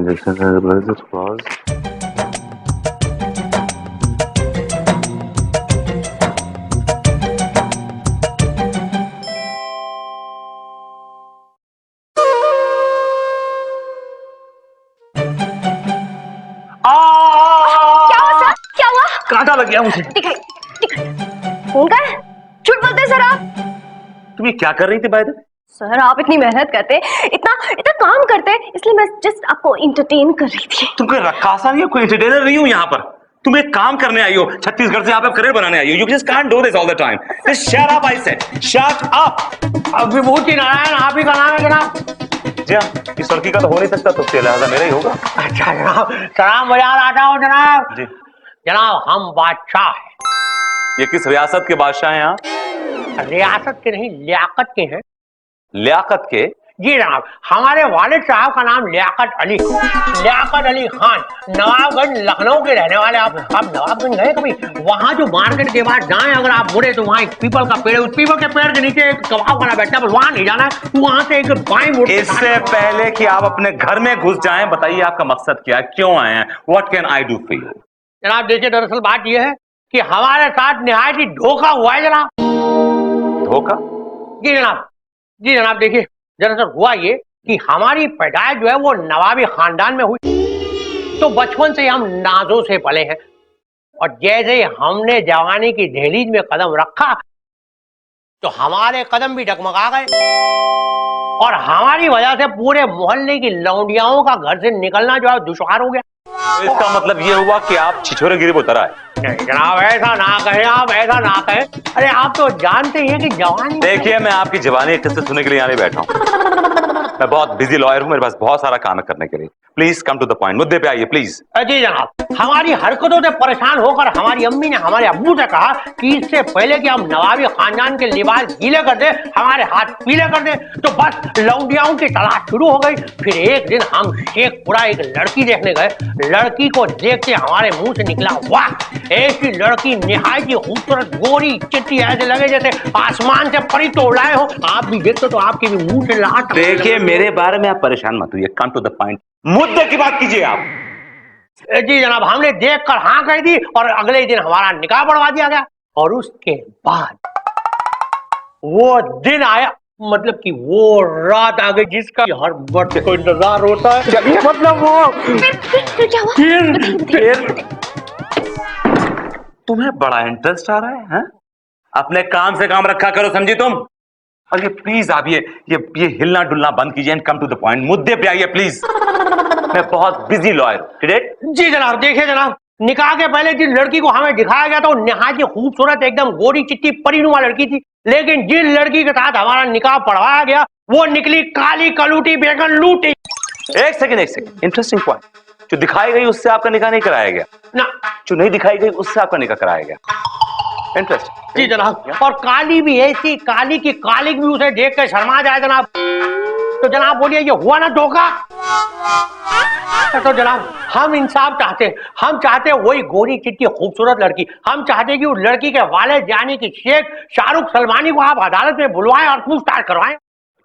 injection has its flaws. क्या हुआ sir? क्या हुआ? कांटा लग गया मुझे। दिखाई फोन कर। झूठ बोलते हैं सर आप। तुम ये क्या कर रही थी बाय द? सर आप इतनी मेहनत करते, इतना इतना काम करते, इसलिए मैं जस्ट आपको एंटरटेन कर रही थी। तुम कोई रक्कासा नहीं हो, कोई एंटरटेनर नहीं हो यहाँ पर। तुम एक काम करने आई हो, छत्तीसगढ़ से यहाँ पे करियर बनाने आई हो। You just can't do this all the time. Just shut up, I said. Shut up. अब विभूति नारायण आप ही का नाम है जनाब। जी हाँ, इस लड़की का तो हो नहीं सकता, तो लिहाजा मेरा ही होगा। अच्छा जनाब, सलाम बाजार आता हूँ जनाब। जी जनाब हम बादशाह हैं। ये किस रियासत के बादशाह हैं आप? रियासत के नहीं, लियाकत के हैं। लियाकत के? जी जनाब, हमारे वालिद साहब का नाम लियाकत अली खान, नवाबगंज लखनऊ के रहने वाले। आप नवाबगंज गए कभी? वहाँ जो मार्केट के बाद जाएं अगर आप मुड़े तो वहाँ एक पीपल का पेड़ है, उस पीपल के पेड़ के नीचे एक कबाब वाला बैठा है, वहाँ नहीं जाना है। वहाँ से एक बाएं मुड़। इससे पहले कि आप अपने घर में घुस जाएं, बताइए आपका मकसद क्या है, क्यों आए हैं? What can I do for you? जनाब देखिए, दरअसल बात यह है कि हमारे साथ निहायत ही धोखा हुआ है जनाब। धोखा? जी जनाब देखिए, दरअसल हुआ ये कि हमारी पैदाइश जो है वो नवाबी खानदान में हुई, तो बचपन से हम नाजों से पले हैं, और जैसे हमने जवानी की दहलीज में कदम रखा तो हमारे कदम भी डगमगा गए, और हमारी वजह से पूरे मोहल्ले की लौंडियाओं का घर से निकलना जो है दुश्वार हो गया। तो इसका मतलब ये हुआ कि आप छिछोरे गिरी उतर आए? नहीं जनाब, ऐसा ना कहें आप, ऐसा ना कहें। अरे आप तो जानते हैं कि जवानी। देखिए, मैं आपकी जवानी किस्से सुनने के लिए यहाँ नहीं बैठा हूँ। मैं बहुत बिजी लॉयर हूँ, मेरे पास बहुत सारा काम है करने के लिए। Please come to the point, मुद्दे पे आइए प्लीज। जी जनाब, हमारी हरकतों से परेशान होकर हमारी अम्मी ने हमारे अब्बू से कहा कि इससे पहले कि हम नवाबी खानदान के लिबास गीले कर दे, हमारे हाथ पीले कर दे, तो बस लौंडियाओं की तलाश शुरू हो गई। फिर एक दिन हम शेखपुरा एक लड़की देखने गए। लड़की को देख के हमारे मुंह से निकला वाह, ऐसी लड़की निहायत ही खूबसूरत, गोरी चिट्टी, ऐसे लगे जैसे आसमान से परी तोड़ लाए हो। आप भी देखते तो आपके भी मुंह से लाट। देखिए, मेरे बारे में आप परेशान मत होइए, कम टू द पॉइंट, मुद्दे की बात कीजिए आप। जी जनाब, हमने देखकर हाँ कह दी और अगले ही दिन हमारा निकाह बढ़वा दिया गया। और उसके बाद वो दिन आया, मतलब कि वो रात आ गई जिसका हर बच्चे को इंतजार होता है। मतलब वो फिर क्या हुआ? फिर तुम्हें बड़ा इंटरेस्ट आ रहा है, हैं? अपने काम से काम रखा करो, समझी तुम? और ये प्लीज आप ये हिलना डुलना बंद कीजिए and come to the point, मुद्दे पे आइए प्लीज। मैं बहुत बिजी लॉयर हूं। जी जनाब देखिए जनाब, निकाह के पहले जिस लड़की को हमें दिखाया गया था वो निहायत ही खूबसूरत, एकदम गोरी चिट्टी परीनुमा लड़की थी, लेकिन जिस लड़की के साथ हमारा निकाह पढ़वाया गया वो निकली काली कलूटी बेगन लूटी। एक सेकंड, इंटरेस्टिंग पॉइंट। जो दिखाई गई उससे आपका निकाह नहीं कराया गया ना, जो नहीं दिखाई गई उससे आपका निकाह कराया गया। इंटरेस्टिंग। जी जनाब, और काली भी ऐसी काली की काली भी उसे देख कर शर्मा जाए जनाब। तो जनाब बोलिए, ये हुआ ना धोखा? तो जनाब हम इंसाफ चाहते हैं, हम चाहते हैं वही गोरी चिट्टी खूबसूरत लड़की। हम चाहते हैं कि उस लड़की के वालिद यानी कि शेख शाहरुख सलमानी को आप अदालत में बुलवाएं और पूछताछ करवाएं।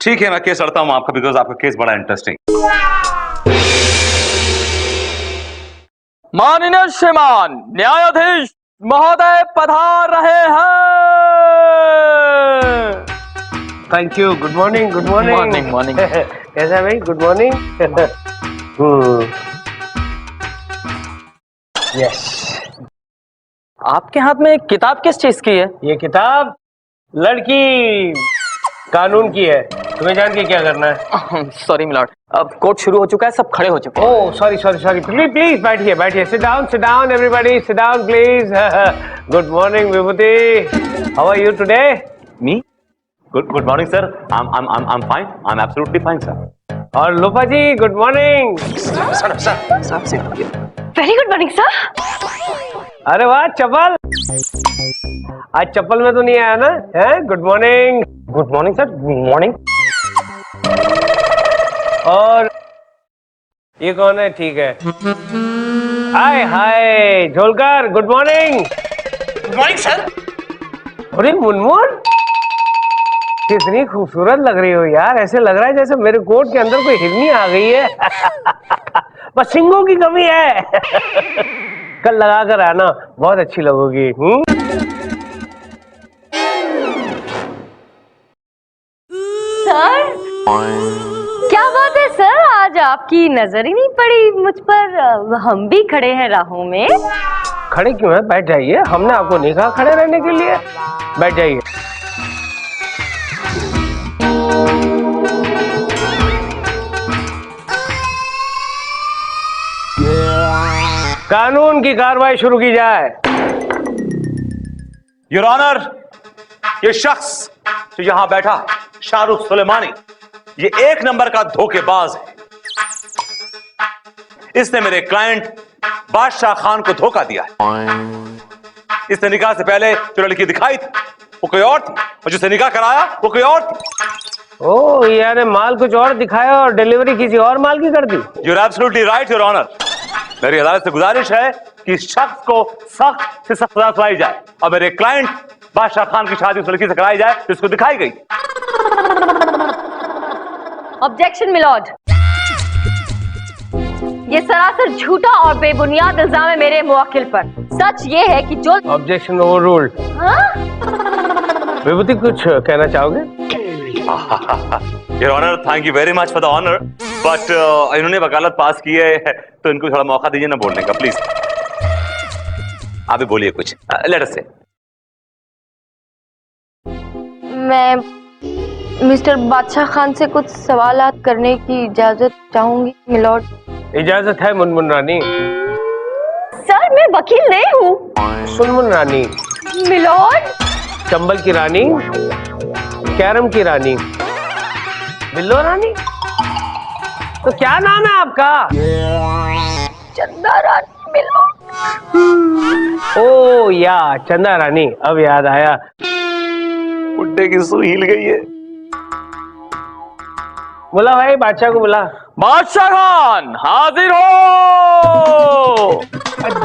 ठीक है, मैं केस लड़ता हूं आपका, बिकॉज आपका केस बड़ा इंटरेस्टिंग। माननीय श्रीमान न्यायाधीश महोदय पधार रहे हैं। Thank you, good morning. Good morning. Morning कैसा है भाई? Good morning. यस। आपके हाथ में किताब किस चीज की है? ये किताब लड़की कानून की है, तुम्हें जान के क्या करना है? सॉरी मिलॉर्ड, अब कोर्ट शुरू हो चुका है, सब खड़े हो चुके हैं। ओह सॉरी, प्लीज बैठिए, sit down everybody, sit down please. Good morning Vibhuti, how are you today? Me? Good morning sir, I'm fine, I'm absolutely fine sir. और Lopa ji good morning. Very good morning sir. अरे वाह चप्पल, आज चप्पल में तो नहीं आया ना? है good morning. Good morning sir. Good morning. और ये कौन है? ठीक है, hi hi Jholkar, good morning. Good morning sir. अरे मुनमुन, कितनी खूबसूरत लग रही हो यार, ऐसे लग रहा है जैसे मेरे कोट के अंदर कोई हिरनी आ गई है। बस सिंगों की कमी है। कल लगा कर आना, बहुत अच्छी लगोगी। सर क्या बात है सर, आज आपकी नजर ही नहीं पड़ी मुझ पर। हम भी खड़े हैं राहों में। खड़े क्यों है? बैठ जाइए, हमने आपको नहीं कहा खड़े रहने के लिए। बैठ जाइए। कानून की कार्रवाई शुरू की जाए। योर ऑनर, ये शख्स जो यहां बैठा शाहरुख सुलेमानी, ये एक नंबर का धोखेबाज है। इसने मेरे क्लाइंट बादशाह खान को धोखा दिया है। इसने निकाह से पहले जो लड़की दिखाई थी वो कोई और थी, और जिससे निकाह कराया वो कोई और थी। ओ यार, माल कुछ और दिखाया और डिलीवरी किसी और माल की कर दी। You're absolutely right your honour. मेरी अदालत से गुजारिश है कि इस शख्स को सख्त से सख्त सजा सुनाई जाए और मेरे क्लाइंट बादशाह खान की शादी उस लड़की से कराई जाए जिसको दिखाई गई। ऑब्जेक्शन मिलॉर्ड, ये सरासर झूठा और बेबुनियाद इल्जाम है मेरे मुवक्किल पर। सच ये है कि जो ऑब्जेक्शन ओवररूल्ड। विभूति कुछ कहना चाहोगे? Your honour, thank you very much for the honour, but इन्होंने वकालत पास की है तो इनको थोड़ा मौका दीजिए ना बोलने का, प्लीज। आप भी बोलिए कुछ, लेट अस से। मैं मिस्टर बादशाह खान से कुछ सवालात करने की इजाजत चाहूंगी मिलॉर्ड। इजाजत है मुनमुन रानी। सर मैं वकील नहीं हूँ। सुनमुन रानी। मिलॉर्ड। चंबल की रानी, कैरम की रानी, बिल्लो रानी। तो क्या नाम है आपका? चंदा रानी मिलॉर्ड। ओ या चंदा रानी, अब याद आया। बुड्ढे की सुई हिल गई है। बोला भाई, बादशाह को बुला। बादशाह खान हाजिर हो।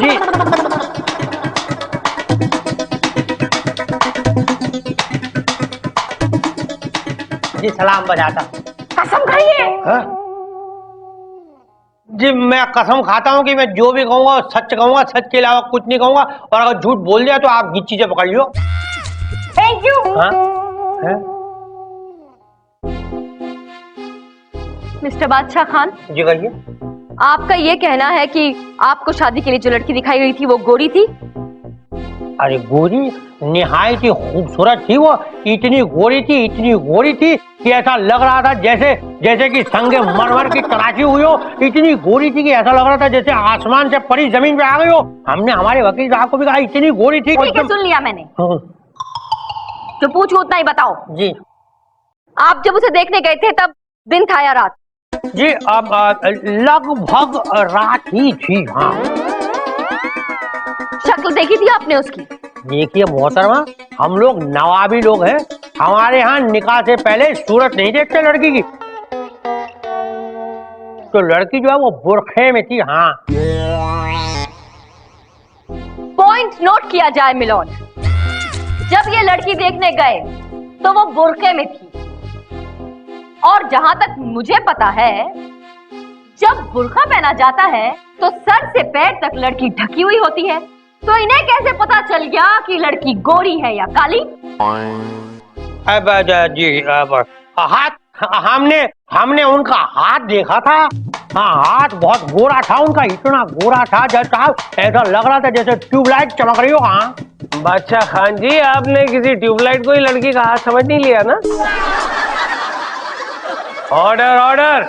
जी। जी सलाम बजाता। कसम खाइए। जी मैं कसम खाता हूँ कि मैं जो भी कहूँगा सच कहूँगा, सच के अलावा कुछ नहीं कहूँगा, और अगर झूठ बोल दिया तो आप ये चीजें पकड़ लियो। Thank you. मिस्टर बादशाह खान, जी कहिए। आपका ये कहना है कि आपको शादी के लिए जो लड़की दिखाई गई थी वो गोरी थी? अरे गोरी, निहायत ही खूबसूरत थी वो। इतनी गोरी थी कि ऐसा लग रहा था जैसे कि संगे मरमर की तराशी हुई हो। इतनी गोरी थी कि ऐसा लग रहा था जैसे आसमान से परी जमीन पे आ गई हो। हमने हमारे वकील साहब को भी कहा इतनी गोरी थी। ठीक है, सुन लिया मैंने। जो पूछूं उतना ही बताओ। जी। आप जब उसे देखने गए थे तब दिन था या रात? जी अब लगभग रात ही थी। हाँ। शक्ल देखी थी आपने उसकी? देखिए मोहतरमा, हम लोग नवाबी लोग हैं। हमारे यहाँ निकाह से पहले सूरत नहीं देखते लड़की की। तो लड़की जो है वो बुरखे में थी। हाँ। पॉइंट नोट किया जाए मिलॉर्ड। जब ये लड़की देखने गए तो वो बुरखे में थी, और जहां तक मुझे पता है जब बुर्का पहना जाता है तो सर से पैर तक लड़की ढकी हुई होती है। तो इन्हें कैसे पता चल गया कि लड़की गोरी है या काली? अब जी हाथ, हमने उनका हाथ देखा था। हाँ, हाथ बहुत गोरा था उनका, इतना गोरा था जैसा ऐसा लग रहा था जैसे ट्यूबलाइट चमक रही हो। हाँ। बादशाह खान जी, आपने किसी ट्यूबलाइट को ही लड़की का हाथ समझ नहीं लिया ना? Order order.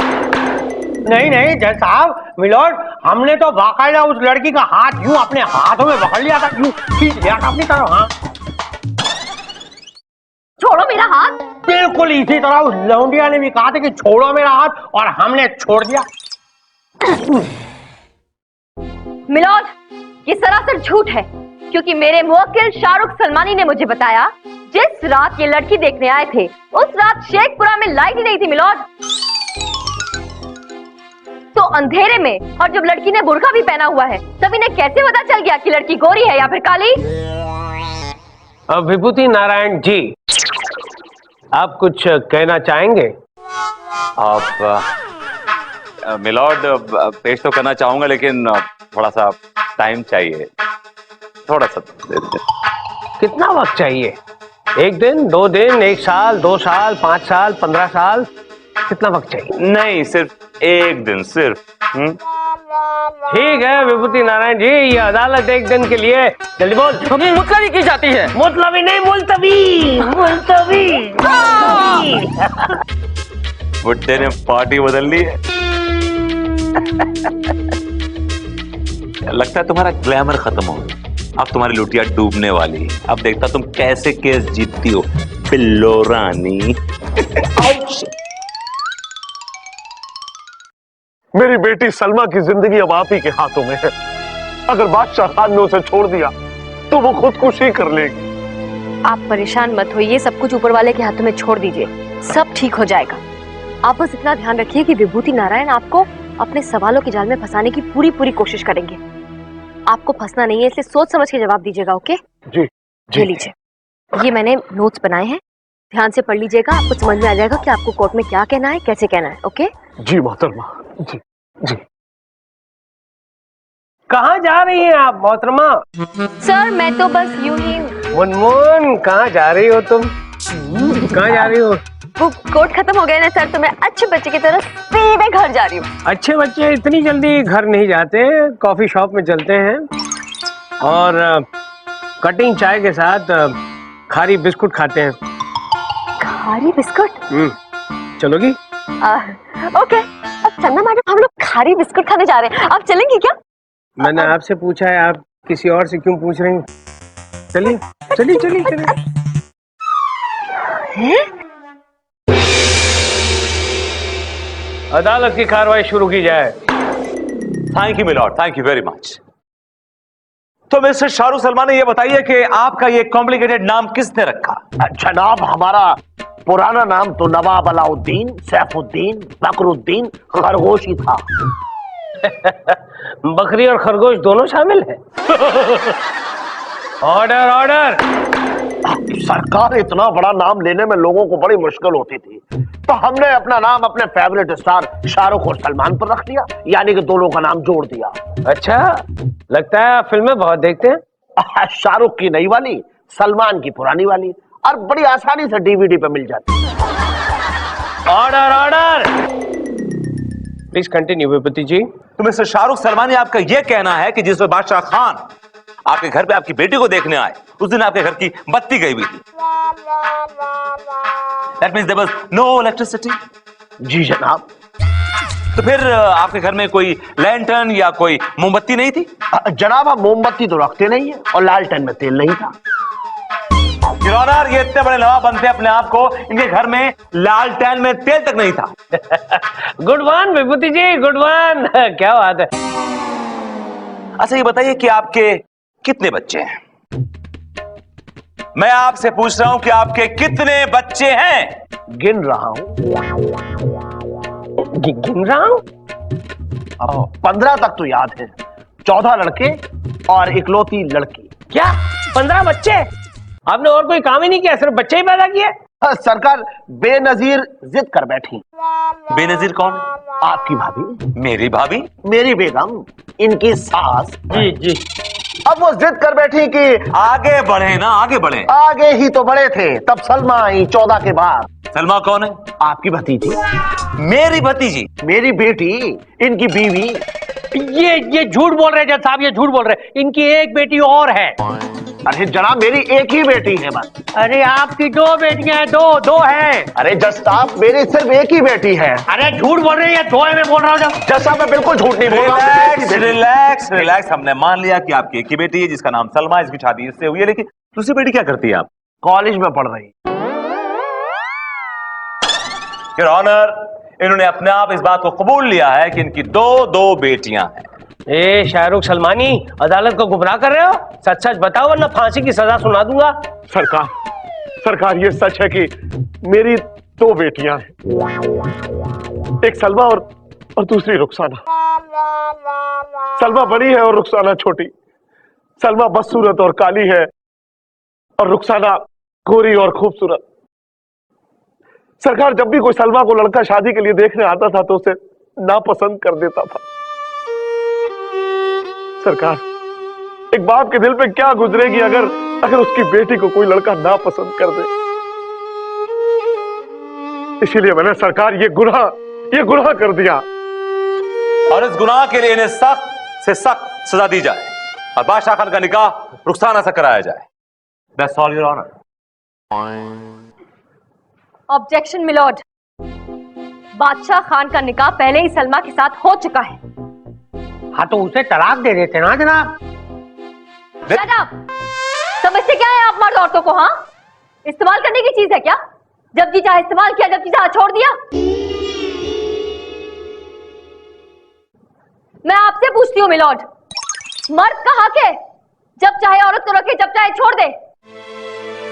नहीं जज साहब, मिलॉर्ड, हमने तो बाकायदा उस लड़की का हाथ यूं अपने हाथों में पकड़ लिया था, यूं खींच लिया था अपनी तरफ। हाँ। छोड़ो मेरा हाथ। बिल्कुल इसी तरह उस लौंडिया ने भी कहा था कि छोड़ो मेरा हाथ, और हमने छोड़ दिया। मिलॉर्ड, ये सरासर झूठ है, क्योंकि मेरे मुवक्किल शाहरुख सलमानी ने मुझे बताया जिस रात ये लड़की देखने आए थे उस रात शेखपुरा में लाइट ही नहीं थी मिलॉर्ड। तो अंधेरे में, और जब लड़की ने बुर्का भी पहना हुआ है, तब इन्हें कैसे पता चल गया कि लड़की गोरी है या फिर काली? विभूति नारायण जी, आप कुछ कहना चाहेंगे? आप मिलॉर्ड पेश तो करना चाहूंगा, लेकिन थोड़ा सा टाइम चाहिए, थोड़ा सा दे दीजिए। कितना वक्त चाहिए? 1 दिन, 2 दिन, 1 साल, 2 साल, 5 साल, 15 साल, कितना वक्त चाहिए? नहीं, सिर्फ 1 दिन, सिर्फ। ठीक है विभूति नारायण जी, ये अदालत 1 दिन के लिए, जल्दी बोल। मुतलबी की जाती है। मुतलबी नहीं, मुलतवी, मुलतवी। बुड्ढे ने पार्टी बदल ली है। लगता है तुम्हारा ग्लैमर खत्म हो गया, अब तुम्हारी लुटिया डूबने वाली है। अब देखता तुम कैसे केस जीतती हो पिल्लो रानी। मेरी बेटी सलमा की जिंदगी अब आप ही के हाथों में है। अगर बादशाह खान ने उसे छोड़ दिया तो वो खुदकुशी कर लेगी। आप परेशान मत होइए, सब कुछ ऊपर वाले के हाथों में छोड़ दीजिए, सब ठीक हो जाएगा। आप बस इतना ध्यान रखिए कि विभूति नारायण आपको अपने सवालों के जाल में फंसाने की पूरी कोशिश करेंगे। आपको फंसना नहीं है, इसलिए सोच समझ के जवाब दीजिएगा। ओके जी, जी। ये लीजिए, ये मैंने नोट्स बनाए हैं, ध्यान से पढ़ लीजिएगा, आपको समझ में आ जाएगा कि आपको कोर्ट में क्या कहना है, कैसे कहना है। ओके जी मोहतरमा, जी जी। कहाँ जा रही हैं आप मोहतरमा? सर मैं तो बस यूं ही मुनमुन, कहाँ जा रही हो तुम? कहाँ जा रही हो? वो कोर्ट खत्म हो गया ना सर, तो मैं अच्छे बच्चे की तरह सीधे घर जा रही हूँ। अच्छे बच्चे इतनी जल्दी घर नहीं जाते, कॉफी शॉप में चलते हैं और कटिंग चाय के साथ खारी बिस्कुट खाते हैं। खारी बिस्कुट? चलोगी? ओके। अब चंदा मैडम, हम लोग खारी बिस्कुट खाने जा रहे हैं, आप चलेंगी क्या? मैंने आपसे पूछा है, आप किसी और से क्यों पूछ रही हैं? चलिए चलिए चलिए चलिए। अदालत की कार्रवाई शुरू की जाए। Thank you milord, thank you very much. तो मिस्टर शाहरुख सलमान, ये बताइए कि आपका ये कॉम्प्लिकेटेड नाम किसने रखा? जनाब, हमारा पुराना नाम तो नवाब अलाउद्दीन, सैफुद्दीन, बकरुद्दीन, खरगोश ही था। बकरी और खरगोश दोनों शामिल है। Order order. सरकार, इतना बड़ा नाम लेने में लोगों को बड़ी मुश्किल होती थी, तो हमने अपना नाम अपने फेवरेट स्टार शाहरुख और सलमान पर रख दिया, यानी कि दोनों का नाम जोड़ दिया। अच्छा, लगता है आप फिल्में बहुत देखते हैं। शाहरुख की नई वाली, सलमान की पुरानी वाली, और बड़ी आसानी से डीवीडी पे मिल जाती है। Order order. प्लीज कंटिन्यू विभूति जी। तो मिस्टर शाहरुख सलमान, आपका यह कहना है कि जिस वक्त बादशाह खान आपके घर पे आपकी बेटी को देखने आए, उस दिन आपके घर की बत्ती गई हुई थी। That means there was no electricity? जी जनाब। तो फिर आपके घर में कोई लैंटर्न या कोई मोमबत्ती नहीं थी? जनाब, हम मोमबत्ती तो रखते नहीं है और लालटेन में तेल नहीं था। Your Honor, ये इतने बड़े नवाब बनते अपने आप को, इनके घर में लालटेन में तेल तक नहीं था। गुड वन विभूति जी, गुड वन। क्या बात है। अच्छा ये बताइए कि आपके कितने बच्चे हैं? मैं आपसे पूछ रहा हूं कि आपके कितने बच्चे हैं? गिन रहा हूं। गिन रहा हूं? 15 तक तो याद है। 14 लड़के और इकलौती लड़की। क्या 15 बच्चे? आपने और कोई काम ही नहीं किया, सिर्फ बच्चे ही पैदा किए? सरकार बेनजीर जिद कर बैठी। बेनजीर कौन? आपकी भाभी। मेरी भाभी? मेरी बेगम, इनकी सास। जी जी। अब वो जिद कर बैठी कि आगे बढ़े ना, आगे बढ़े। आगे ही तो बड़े थे, तब सलमा आई 14 के बाद। सलमा कौन है? आपकी भतीजी। मेरी भतीजी? मेरी बेटी, इनकी बीवी। ये झूठ बोल रहे हैं जज साहब, ये झूठ बोल रहे हैं। इनकी एक बेटी और है। अरे जनाब, मेरी एक ही बेटी है बस। अरे आपकी 2 बेटियां हैं, दो हैं। अरे जज साहब, मेरी सिर्फ एक ही बेटी है। अरे झूठ बोल रहे हैं, 2 है मैं बोल रहा हूँ। जज साहब, मैं बिल्कुल झूठ नहीं बोल रहा रिलैक्स रिलैक्स रिलैक्स। हमने मान लिया कि आपकी एक ही बेटी है जिसका नाम सलमा, इसकी शादी इससे हुई है, लेकिन दूसरी बेटी क्या करती है? आप कॉलेज में पढ़ रही। योर ऑनर, इन्होंने अपने आप इस बात को कबूल लिया है कि इनकी दो बेटियां हैं। ए शाहरुख सलमानी, अदालत को गुमराह कर रहे हो? सच सच बताओ वरना फांसी की सजा सुना दूंगा। सरकार ये सच है कि मेरी 2 बेटियां हैं, एक सलमा और दूसरी रुखसाना। सलमा बड़ी है और रुखसाना छोटी। सलमा बदसूरत और काली है और रुखसाना गोरी और खूबसूरत। सरकार, जब भी कोई सलमा को लड़का शादी के लिए देखने आता था तो उसे नापसंद कर देता था। सरकार, एक बाप के दिल पे क्या गुजरेगी अगर उसकी बेटी को कोई लड़का नापसंद कर दे। इसीलिए मैंने सरकार ये गुनाह कर दिया, और इस गुनाह के लिए इन्हें सख्त से सख्त सजा दी जाए और बादशाह खान का निकाह रुखसाना से कराया जाए। That's all, Your Honor. Objection milord, Badshah Khan का निकाह पहले ही सलमा के साथ हो चुका है। हाँ तो उसे तलाक दे देते ना जनाब। Shut up! समझते क्या है आप मर्द औरतों को? हाँ, इस्तेमाल करने की चीज है क्या? जब जी चाहे इस्तेमाल किया, जब जी चाहे छोड़ दिया। मैं आपसे पूछती हूँ मिलॉर्ड, मर्द का हक है जब चाहे औरत को रखे, जब चाहे छोड़ दे।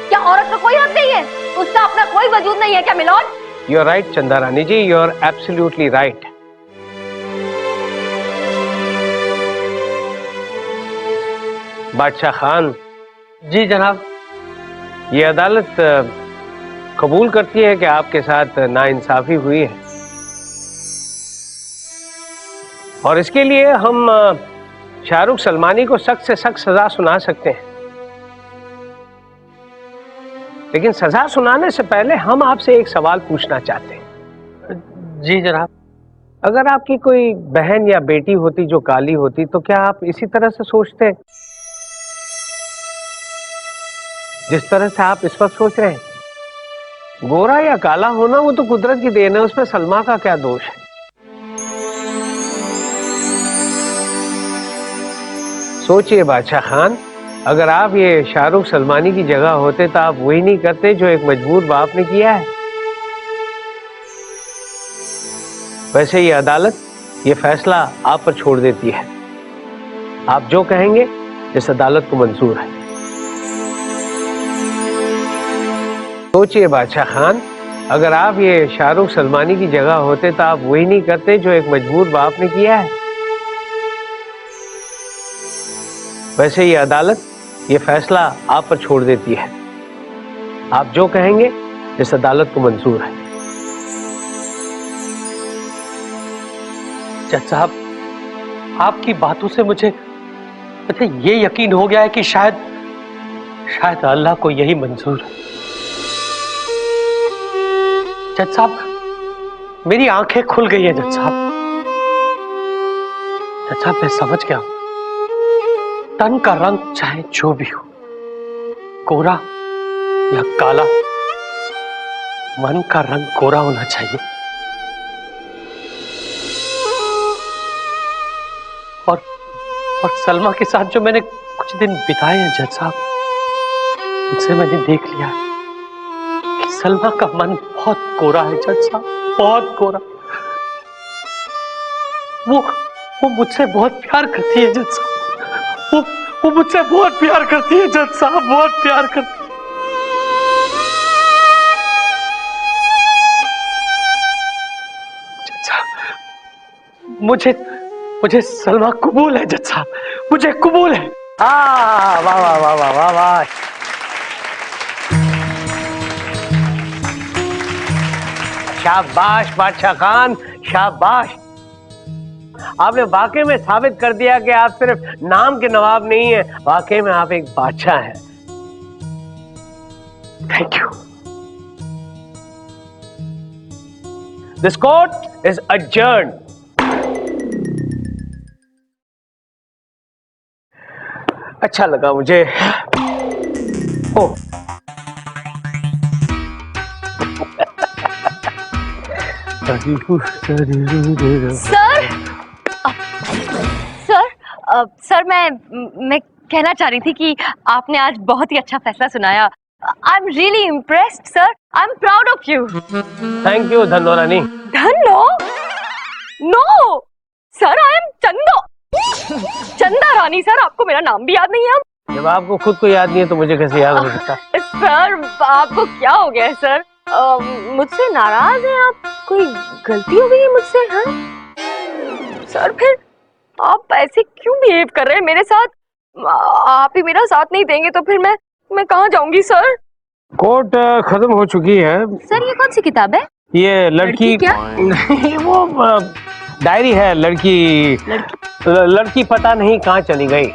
क्या औरत का कोई हक नहीं है? उसका अपना कोई वजूद नहीं है क्या मिलॉर्ड? यू आर राइट चंदा रानी जी, यू आर एब्सोल्युटली राइट। बादशाह खान। जी जनाब। ये अदालत कबूल करती है कि आपके साथ नाइंसाफी हुई है, और इसके लिए हम शाहरुख सलमानी को सख्त से सख्त सजा सुना सकते हैं। लेकिन सजा सुनाने से पहले हम आपसे एक सवाल पूछना चाहते हैं। जी जनाब। अगर आपकी कोई बहन या बेटी होती जो काली होती, तो क्या आप इसी तरह से सोचते जिस तरह से आप इस वक्त सोच रहे हैं? गोरा या काला होना वो तो कुदरत की देन है, उसमें सलमा का क्या दोष है? सोचिए बादशाह खान, अगर आप ये शाहरुख सलमानी की जगह होते तो आप वही नहीं करते जो एक मजबूर बाप ने किया है। वैसे ये अदालत ये फैसला आप पर छोड़ देती है। आप जो कहेंगे इस अदालत को मंजूर है। सोचिए बादशाह खान, अगर आप ये शाहरुख सलमानी की जगह होते तो आप वही नहीं करते जो एक मजबूर बाप ने किया है। वैसे ये अदालत ये फैसला आप पर छोड़ देती है। आप जो कहेंगे इस अदालत को मंजूर है। जज साहब, आपकी बातों से मुझे ये यकीन हो गया है कि शायद अल्लाह को यही मंजूर है। जज साहब, मेरी आंखें खुल गई है। जज साहब, मैं समझ गया हूं, तन का रंग चाहे जो भी हो, गोरा या काला, मन का रंग गोरा होना चाहिए। और सलमा के साथ जो मैंने कुछ दिन बिताए हैं जज साहब, उनसे मैंने देख लिया कि सलमा का मन बहुत गोरा है जज साहब, बहुत गोरा। वो मुझसे बहुत प्यार करती है जज साहब, वो मुझसे बहुत प्यार करती है जज साहब, बहुत प्यार करती है। जज साहब, मुझे सलमा कबूल है जज साहब, मुझे कबूल है। वाह वाह वाह वाह वाह वाह। शाबाश बादशाह खान, शाबाश। आपने वाकई में साबित कर दिया कि आप सिर्फ नाम के नवाब नहीं हैं, वाकई में आप एक बादशाह हैं। Thank you. This court is adjourned। अच्छा लगा मुझे। ओ सर मैं कहना चाह रही थी कि आपने आज बहुत ही अच्छा फैसला सुनाया। I am really impressed sir, I am proud of you. Thank you Dhanno Rani. Dhanno? No sir, I am Chando, Chanda Rani. Sir, आपको मेरा नाम भी याद नहीं है? जब आपको खुद को याद नहीं है तो मुझे कैसे याद हो सकता? सर, आपको क्या हो गया है सर? मुझसे नाराज हैं आप? कोई गलती हो गई है मुझसे? हाँ सर, फिर आप ऐसे क्यों बिहेव कर रहे हैं मेरे साथ? आप ही मेरा साथ नहीं देंगे तो फिर मैं कहाँ जाऊंगी सर? कोर्ट खत्म हो चुकी है। सर, ये कौन सी किताब है? ये लड़की क्या? नहीं, वो डायरी है, लड़की पता नहीं कहाँ चली गई।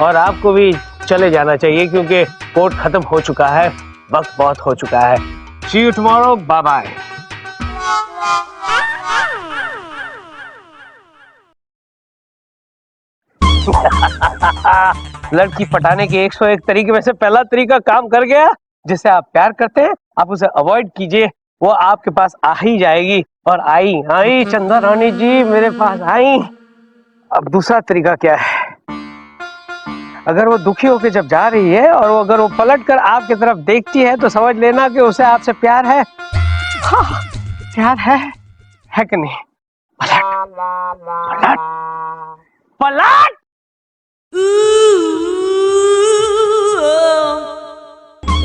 और आपको भी चले जाना चाहिए क्योंकि कोर्ट खत्म हो चुका है, वक्त बहुत हो चुका है। सी यू टुमारो, बाय बाय। लड़की पटाने के 101 तरीके में से पहला तरीका काम कर गया। जिसे आप प्यार करते हैं आप उसे अवॉइड कीजिए, वो आपके पास आ ही जाएगी। और आई चंदा रानी जी मेरे पास आई। अब दूसरा तरीका क्या है, अगर वो दुखी होकर जब जा रही है और अगर वो पलट कर आपकी तरफ देखती है तो समझ लेना कि उसे आपसे प्यार है। हाँ, प्यार है कि नहीं? पलट पलट पलट।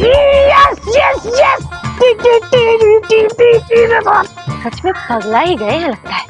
Yes yes yes. सच में पगला ही गए लगता है।